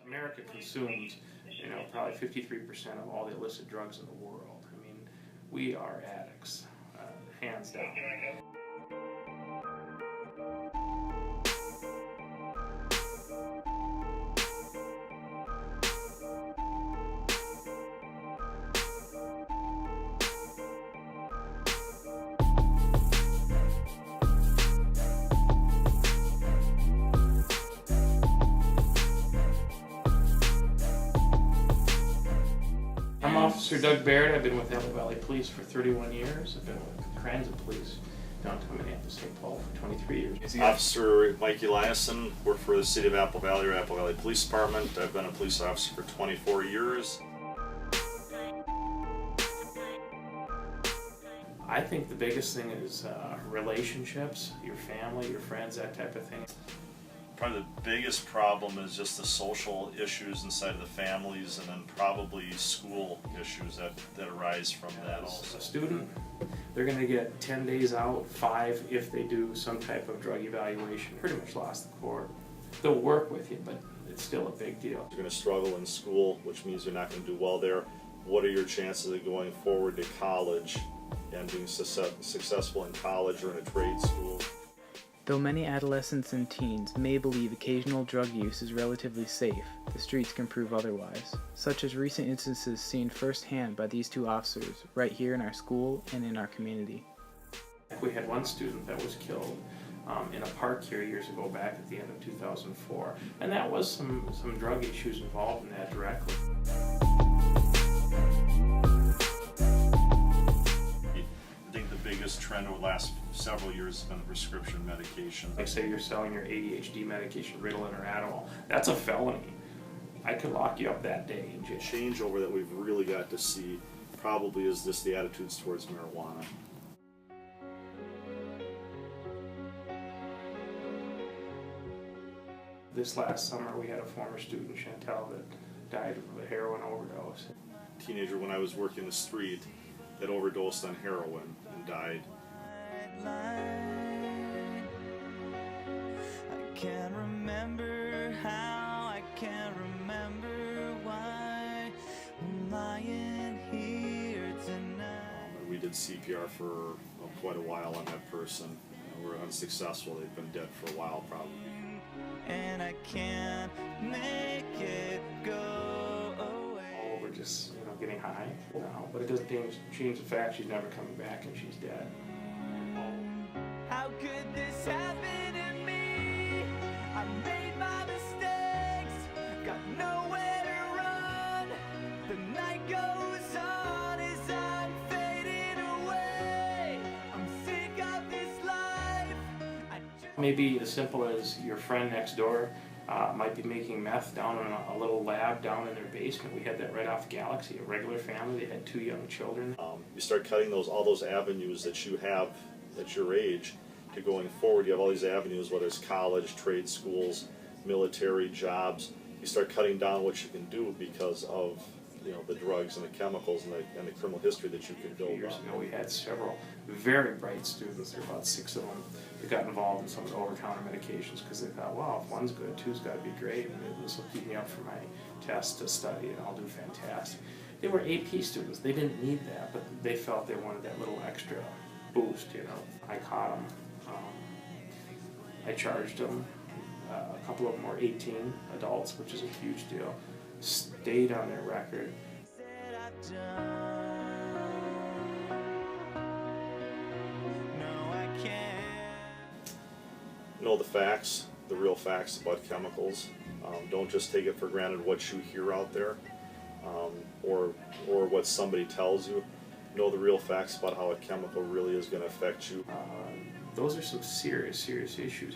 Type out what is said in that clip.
America consumes, probably 53% of all the illicit drugs in the world. I mean, we are addicts, hands down. I'm Officer Doug Baird. I've been with Apple Valley Police for 31 years. I've been with Transit Police downtown Minneapolis, St. Paul for 23 years. Officer Mike Eliason, work for the City of Apple Valley or Apple Valley Police Department. I've been a police officer for 24 years. I think the biggest thing is relationships, your family, your friends, that type of thing. Probably the biggest problem is just the social issues inside of the families, and then probably school issues that arise from that also. A student, they're going to get 10 days out, 5 if they do some type of drug evaluation. Pretty much lost the court. They'll work with you, but it's still a big deal. You're going to struggle in school, which means you're not going to do well there. What are your chances of going forward to college and being successful in college or in a trade school? Though many adolescents and teens may believe occasional drug use is relatively safe, the streets can prove otherwise, such as recent instances seen firsthand by these two officers right here in our school and in our community. We had one student that was killed in a park here years ago, back at the end of 2004, and that was some drug issues involved in that directly. Biggest trend over the last several years has been prescription medication. Like say you're selling your ADHD medication, Ritalin or Adderall, that's a felony. I could lock you up that day in jail. The changeover that we've really got to see probably is just the attitudes towards marijuana. This last summer we had a former student, Chantel, that died of a heroin overdose. Teenager, when I was working the street, that overdosed on heroin and died. I can't remember how, I can't remember why I'm lying here tonight. We did CPR for quite a while on that person. We were unsuccessful. They've been dead for a while probably. And I can't make it go away. We're just getting high now, but it doesn't change the fact she's never coming back and she's dead. How could this happen to me? I made my mistakes, got nowhere to run. The night goes on as I'm fading away. I'm sick of this life. Maybe as simple as your friend next door might be making meth down in a little lab down in their basement. We had that right off Galaxy, a regular family. They had 2 young children. You start cutting all those avenues that you have at your age to going forward. You have all these avenues, whether it's college, trade schools, military, jobs. You start cutting down what you can do because of the drugs and the chemicals and the criminal history that you could build up. Years ago we had several very bright students, there were about 6 of them, that got involved in some of the over-counter medications because they thought, wow, if one's good, two's got to be great, and this will keep me up for my test to study and I'll do fantastic. They were AP students, they didn't need that, but they felt they wanted that little extra boost, I caught them, I charged them, a couple of them were 18 adults, which is a huge deal, stayed on their record. Know the facts, the real facts about chemicals. Don't just take it for granted what you hear out there or what somebody tells you. Know the real facts about how a chemical really is going to affect you. Those are some serious issues.